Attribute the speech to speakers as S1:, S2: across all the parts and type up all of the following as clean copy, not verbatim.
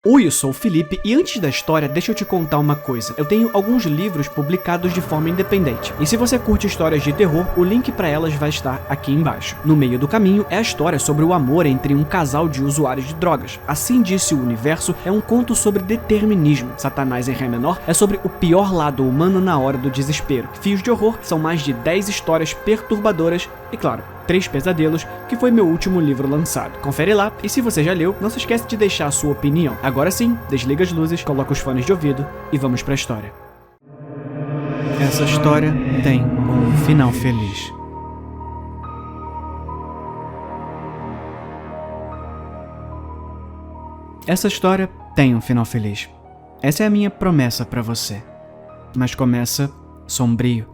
S1: Oi, eu sou o Felipe e antes da história, deixa eu te contar uma coisa. Eu tenho alguns livros publicados de forma independente. E se você curte histórias de terror, o link para elas vai estar aqui embaixo. No meio do caminho é a história sobre o amor entre um casal de usuários de drogas. Assim Disse o Universo é um conto sobre determinismo. Satanás em Ré menor é sobre o pior lado humano na hora do desespero. Fios de Horror são mais de 10 histórias perturbadoras e, claro, 3 Pesadelos, que foi meu último livro lançado. Confere lá, e se você já leu, não se esquece de deixar a sua opinião. Agora sim, desliga as luzes, coloca os fones de ouvido e vamos pra história. Essa história tem um final feliz. Essa história tem um final feliz. Essa é a minha promessa pra você. Mas começa sombrio.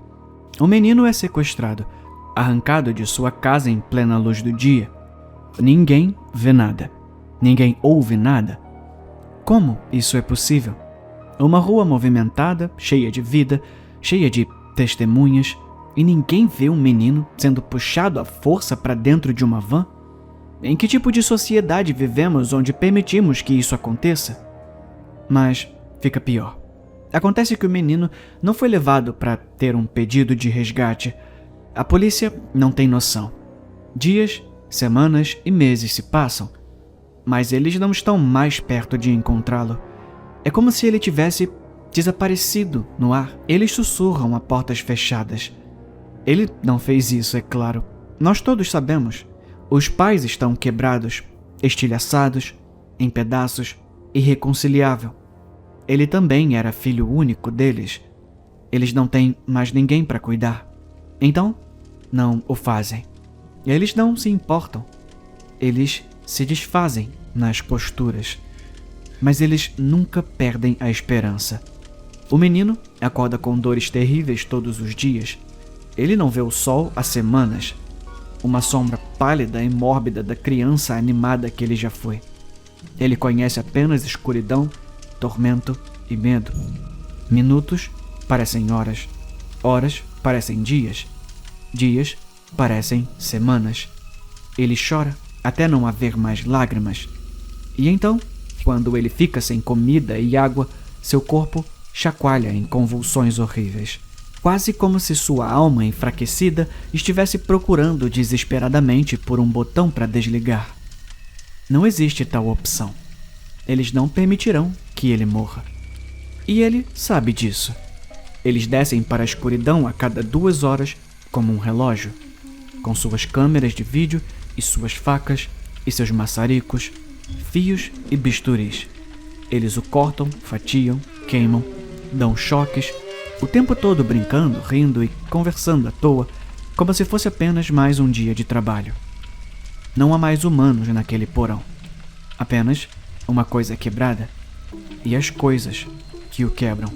S1: O menino é sequestrado, arrancado de sua casa em plena luz do dia. Ninguém vê nada. Ninguém ouve nada. Como isso é possível? Uma rua movimentada, cheia de vida, cheia de testemunhas, e ninguém vê um menino sendo puxado à força para dentro de uma van? Em que tipo de sociedade vivemos onde permitimos que isso aconteça? Mas fica pior. Acontece que o menino não foi levado para ter um pedido de resgate. A polícia não tem noção. Dias, semanas e meses se passam, mas eles não estão mais perto de encontrá-lo. É como se ele tivesse desaparecido no ar. Eles sussurram a portas fechadas. Ele não fez isso, é claro. Nós todos sabemos. Os pais estão quebrados, estilhaçados, em pedaços, irreconciliável. Ele também era filho único deles. Eles não têm mais ninguém para cuidar. Então, não o fazem. Eles não se importam. Eles se desfazem nas costuras. Mas eles nunca perdem a esperança. O menino acorda com dores terríveis todos os dias. Ele não vê o sol há semanas. Uma sombra pálida e mórbida da criança animada que ele já foi. Ele conhece apenas escuridão, tormento e medo. Minutos parecem horas. Horas parecem dias. Dias parecem semanas. Ele chora até não haver mais lágrimas. E então, quando ele fica sem comida e água, seu corpo chacoalha em convulsões horríveis. Quase como se sua alma enfraquecida estivesse procurando desesperadamente por um botão para desligar. Não existe tal opção. Eles não permitirão que ele morra. E ele sabe disso. Eles descem para a escuridão a cada 2 horas como um relógio, com suas câmeras de vídeo e suas facas e seus maçaricos, fios e bisturis. Eles o cortam, fatiam, queimam, dão choques, o tempo todo brincando, rindo e conversando à toa, como se fosse apenas mais um dia de trabalho. Não há mais humanos naquele porão. Apenas uma coisa quebrada e as coisas que o quebram.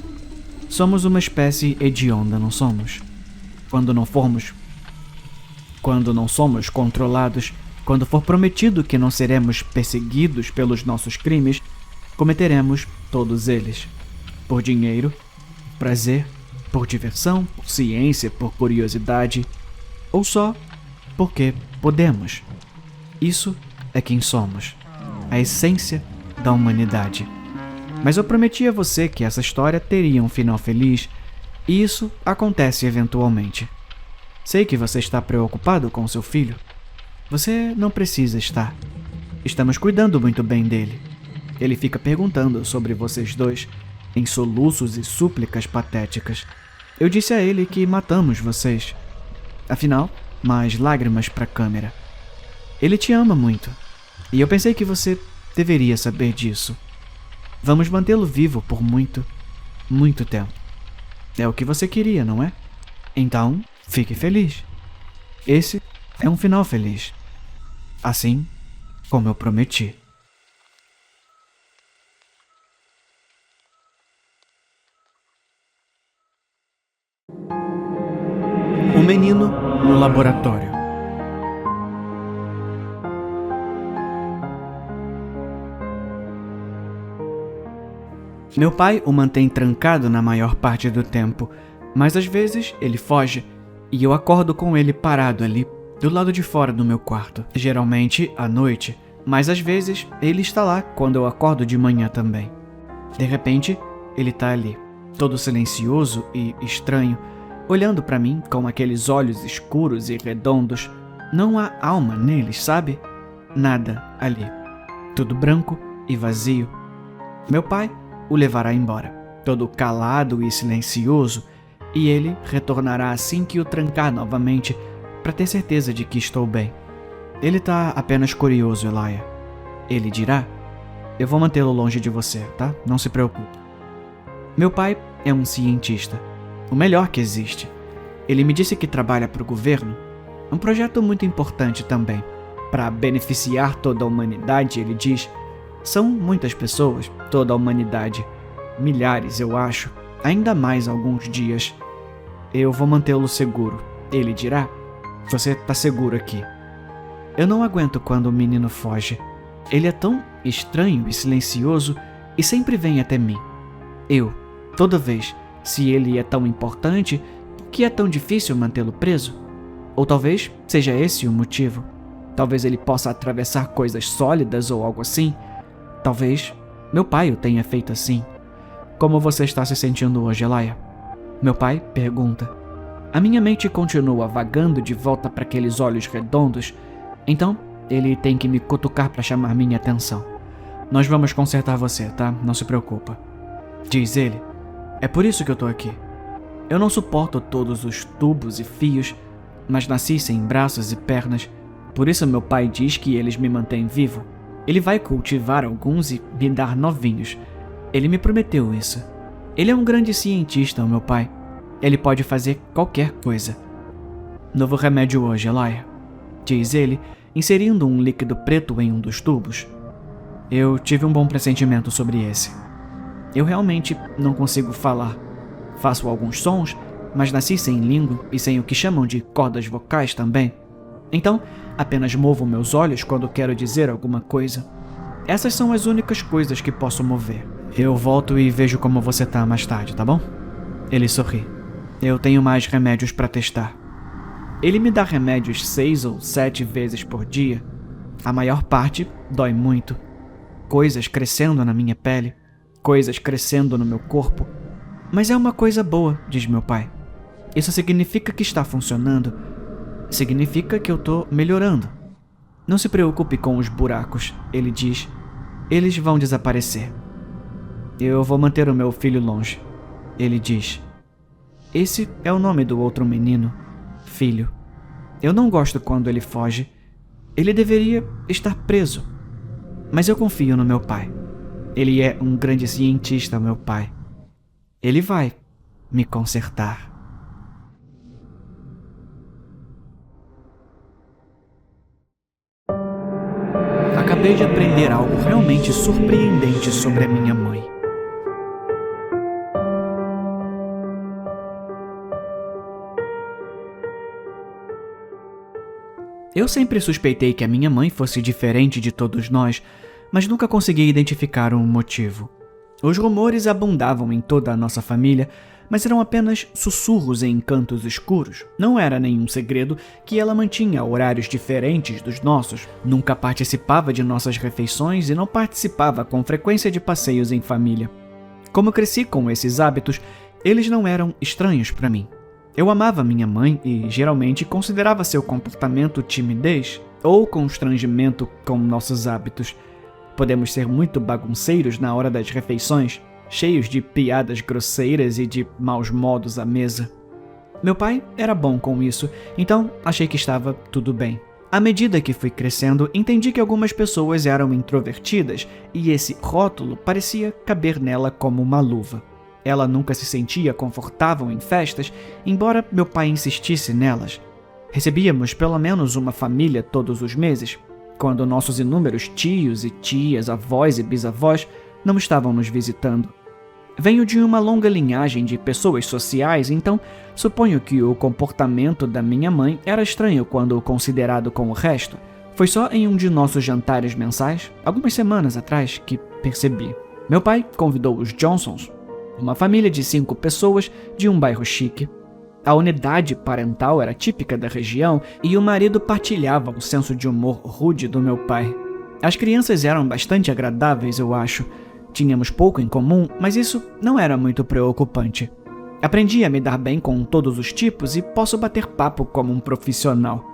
S1: Somos uma espécie hedionda, não somos? Quando não somos controlados, quando for prometido que não seremos perseguidos pelos nossos crimes, cometeremos todos eles. Por dinheiro, prazer, por diversão, por ciência, por curiosidade, ou só porque podemos. Isso é quem somos, a essência da humanidade. Mas eu prometi a você que essa história teria um final feliz, e isso acontece eventualmente. Sei que você está preocupado com seu filho. Você não precisa estar. Estamos cuidando muito bem dele. Ele fica perguntando sobre vocês dois, em soluços e súplicas patéticas. Eu disse a ele que matamos vocês. Afinal, mais lágrimas para a câmera. Ele te ama muito, e eu pensei que você deveria saber disso. Vamos mantê-lo vivo por muito, muito tempo. É o que você queria, não é? Então, fique feliz. Esse é um final feliz. Assim como eu prometi. O menino no laboratório. Meu pai o mantém trancado na maior parte do tempo, mas às vezes ele foge e eu acordo com ele parado ali, do lado de fora do meu quarto. Geralmente, à noite, Mas às vezes ele está lá quando eu acordo de manhã também. De repente, ele está ali, todo silencioso e estranho, olhando para mim com aqueles olhos escuros e redondos. Não há alma neles, sabe? Nada ali. Tudo branco e vazio. Meu pai o levará embora, todo calado e silencioso, e ele retornará assim que o trancar novamente, para ter certeza de que estou bem. Ele está apenas curioso, Elijah. Ele dirá: eu vou mantê-lo longe de você, tá? Não se preocupe. Meu pai é um cientista, o melhor que existe. Ele me disse que trabalha para o governo, um projeto muito importante também, para beneficiar toda a humanidade, ele diz. São muitas pessoas, toda a humanidade. Milhares, eu acho. Ainda mais alguns dias. Eu vou mantê-lo seguro, ele dirá. Você está seguro aqui. Eu não aguento quando o menino foge. Ele é tão estranho e silencioso e sempre vem até mim. Toda vez, se ele é tão importante, por que é tão difícil mantê-lo preso? Ou talvez seja esse o motivo. Talvez ele possa atravessar coisas sólidas ou algo assim. Talvez meu pai o tenha feito assim. Como você está se sentindo hoje, Elijah? Meu pai pergunta. A minha mente continua vagando de volta para aqueles olhos redondos. Então, ele tem que me cutucar para chamar minha atenção. Nós vamos consertar você, tá? Não se preocupa. Diz ele. É por isso que eu tô aqui. Eu não suporto todos os tubos e fios, mas nasci sem braços e pernas. Por isso meu pai diz que eles me mantêm vivo. Ele vai cultivar alguns e me dar novinhos. Ele me prometeu isso. Ele é um grande cientista, o meu pai. Ele pode fazer qualquer coisa. Novo remédio hoje, Elijah, diz ele, inserindo um líquido preto em um dos tubos. Eu tive um bom pressentimento sobre esse. Eu realmente não consigo falar. Faço alguns sons, mas nasci sem língua e sem o que chamam de cordas vocais também. Então, apenas movo meus olhos quando quero dizer alguma coisa. Essas são as únicas coisas que posso mover. Eu volto e vejo como você tá mais tarde, tá bom? Ele sorri. Eu tenho mais remédios para testar. Ele me dá remédios 6 ou 7 vezes por dia. A maior parte dói muito. Coisas crescendo na minha pele, coisas crescendo no meu corpo. Mas é uma coisa boa, diz meu pai. Isso significa que está funcionando. Significa que eu tô melhorando. Não se preocupe com os buracos, ele diz. Eles vão desaparecer. Eu vou manter o meu filho longe, ele diz. Esse é o nome do outro menino, filho. Eu não gosto quando ele foge. Ele deveria estar preso. Mas eu confio no meu pai. Ele é um grande cientista, meu pai. Ele vai me consertar. Acabei de aprender algo realmente surpreendente sobre a minha mãe. Eu sempre suspeitei que a minha mãe fosse diferente de todos nós, mas nunca consegui identificar um motivo. Os rumores abundavam em toda a nossa família, mas eram apenas sussurros em cantos escuros. Não era nenhum segredo que ela mantinha horários diferentes dos nossos, nunca participava de nossas refeições e não participava com frequência de passeios em família. Como cresci com esses hábitos, eles não eram estranhos para mim. Eu amava minha mãe e geralmente considerava seu comportamento timidez ou constrangimento com nossos hábitos. Podemos ser muito bagunceiros na hora das refeições, cheios de piadas grosseiras e de maus modos à mesa. Meu pai era bom com isso, então achei que estava tudo bem. À medida que fui crescendo, entendi que algumas pessoas eram introvertidas e esse rótulo parecia caber nela como uma luva. Ela nunca se sentia confortável em festas, embora meu pai insistisse nelas. Recebíamos pelo menos uma família todos os meses, quando nossos inúmeros tios e tias, avós e bisavós não estavam nos visitando. Venho de uma longa linhagem de pessoas sociais, então suponho que o comportamento da minha mãe era estranho quando considerado com o resto. Foi só em um de nossos jantares mensais, algumas semanas atrás, que percebi. Meu pai convidou os Johnsons, uma família de 5 pessoas de um bairro chique. A unidade parental era típica da região e o marido partilhava o senso de humor rude do meu pai. As crianças eram bastante agradáveis, eu acho. Tínhamos pouco em comum, mas isso não era muito preocupante. Aprendi a me dar bem com todos os tipos e posso bater papo como um profissional.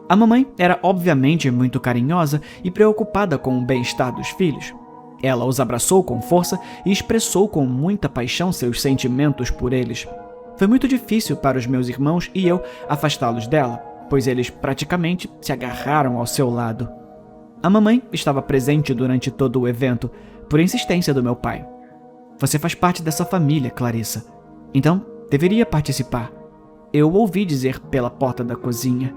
S1: A mamãe era obviamente muito carinhosa e preocupada com o bem-estar dos filhos. Ela os abraçou com força e expressou com muita paixão seus sentimentos por eles. Foi muito difícil para os meus irmãos e eu afastá-los dela, pois eles praticamente se agarraram ao seu lado. A mamãe estava presente durante todo o evento, por insistência do meu pai. Você faz parte dessa família, Clarissa. Então, deveria participar. Eu ouvi dizer pela porta da cozinha.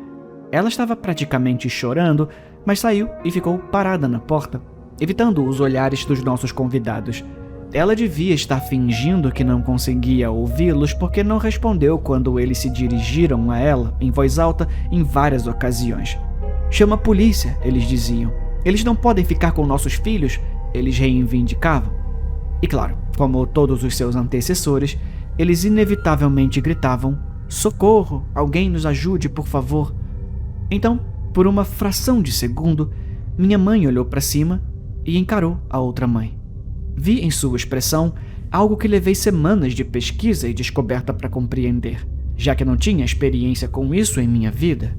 S1: Ela estava praticamente chorando, mas saiu e ficou parada na porta, evitando os olhares dos nossos convidados. Ela devia estar fingindo que não conseguia ouvi-los porque não respondeu quando eles se dirigiram a ela em voz alta em várias ocasiões. Chama a polícia, eles diziam. Eles não podem ficar com nossos filhos, eles reivindicavam. E claro, como todos os seus antecessores, eles inevitavelmente gritavam: socorro, alguém nos ajude, por favor. Então, por uma fração de segundo, minha mãe olhou para cima e encarou a outra mãe. Vi em sua expressão algo que levei semanas de pesquisa e descoberta para compreender, já que não tinha experiência com isso em minha vida.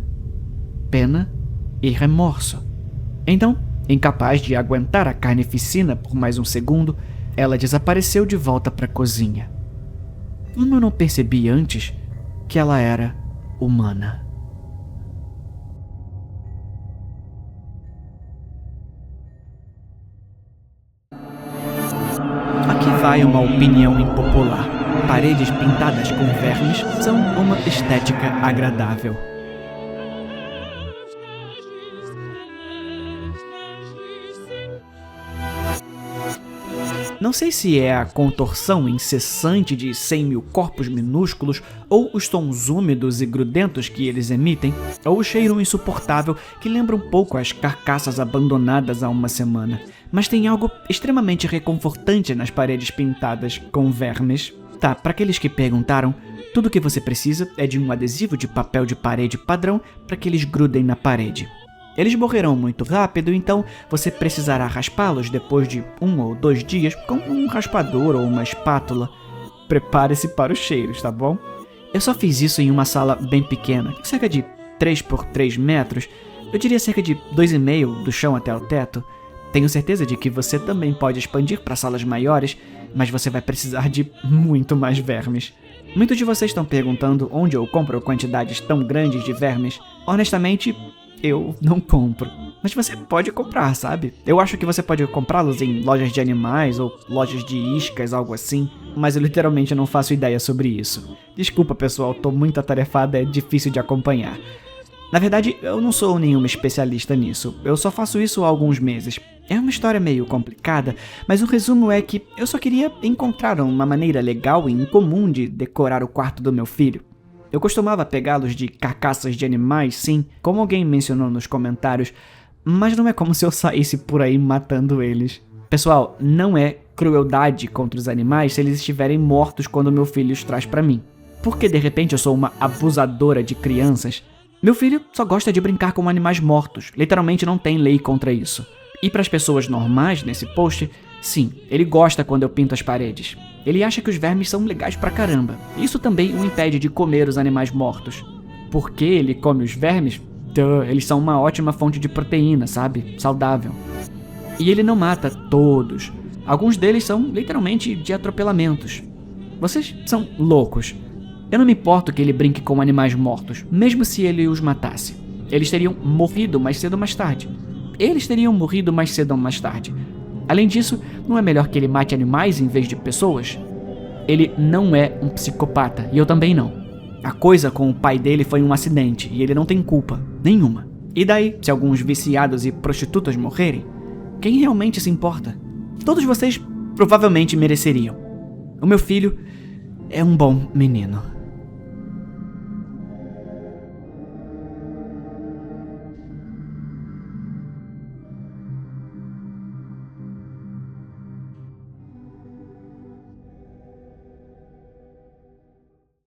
S1: Pena e remorso. Então, incapaz de aguentar a carnificina por mais um segundo, ela desapareceu de volta para a cozinha. Como eu não percebi antes que ela era humana. Aqui vai uma opinião impopular. Paredes pintadas com vermes são uma estética agradável. Não sei se é a contorção incessante de 100 mil corpos minúsculos, ou os tons úmidos e grudentos que eles emitem, ou o cheiro insuportável que lembra um pouco as carcaças abandonadas há uma semana. Mas tem algo extremamente reconfortante nas paredes pintadas com vermes. Tá, para aqueles que perguntaram, tudo que você precisa é de um adesivo de papel de parede padrão para que eles grudem na parede. Eles morrerão muito rápido, então você precisará raspá-los depois de 1 ou 2 dias com um raspador ou uma espátula. Prepare-se para os cheiros, tá bom? Eu só fiz isso em uma sala bem pequena, cerca de 3 por 3 metros, eu diria cerca de 2,5 do chão até o teto. Tenho certeza de que você também pode expandir para salas maiores, mas você vai precisar de muito mais vermes. Muitos de vocês estão perguntando onde eu compro quantidades tão grandes de vermes. Honestamente, eu não compro. Mas você pode comprar, sabe? Eu acho que você pode comprá-los em lojas de animais ou lojas de iscas, algo assim. Mas eu literalmente não faço ideia sobre isso. Desculpa, pessoal, tô muito atarefada, é difícil de acompanhar. Na verdade, eu não sou nenhuma especialista nisso. Eu só faço isso há alguns meses. É uma história meio complicada, mas o resumo é que eu só queria encontrar uma maneira legal e incomum de decorar o quarto do meu filho. Eu costumava pegá-los de carcaças de animais, sim, como alguém mencionou nos comentários, mas não é como se eu saísse por aí matando eles. Pessoal, não é crueldade contra os animais se eles estiverem mortos quando meu filho os traz pra mim. Porque de repente eu sou uma abusadora de crianças? Meu filho só gosta de brincar com animais mortos, literalmente não tem lei contra isso. E para as pessoas normais nesse post, sim, ele gosta quando eu pinto as paredes. Ele acha que os vermes são legais pra caramba. Isso também o impede de comer os animais mortos. Por que ele come os vermes? Eles são uma ótima fonte de proteína, sabe? Saudável. E ele não mata todos. Alguns deles são literalmente de atropelamentos. Vocês são loucos. Eu não me importo que ele brinque com animais mortos, mesmo se ele os matasse. Eles teriam morrido mais cedo ou mais tarde. Além disso, não é melhor que ele mate animais em vez de pessoas? Ele não é um psicopata, e eu também não. A coisa com o pai dele foi um acidente, e ele não tem culpa nenhuma. E daí, se alguns viciados e prostitutas morrerem? Quem realmente se importa? Todos vocês provavelmente mereceriam. O meu filho é um bom menino.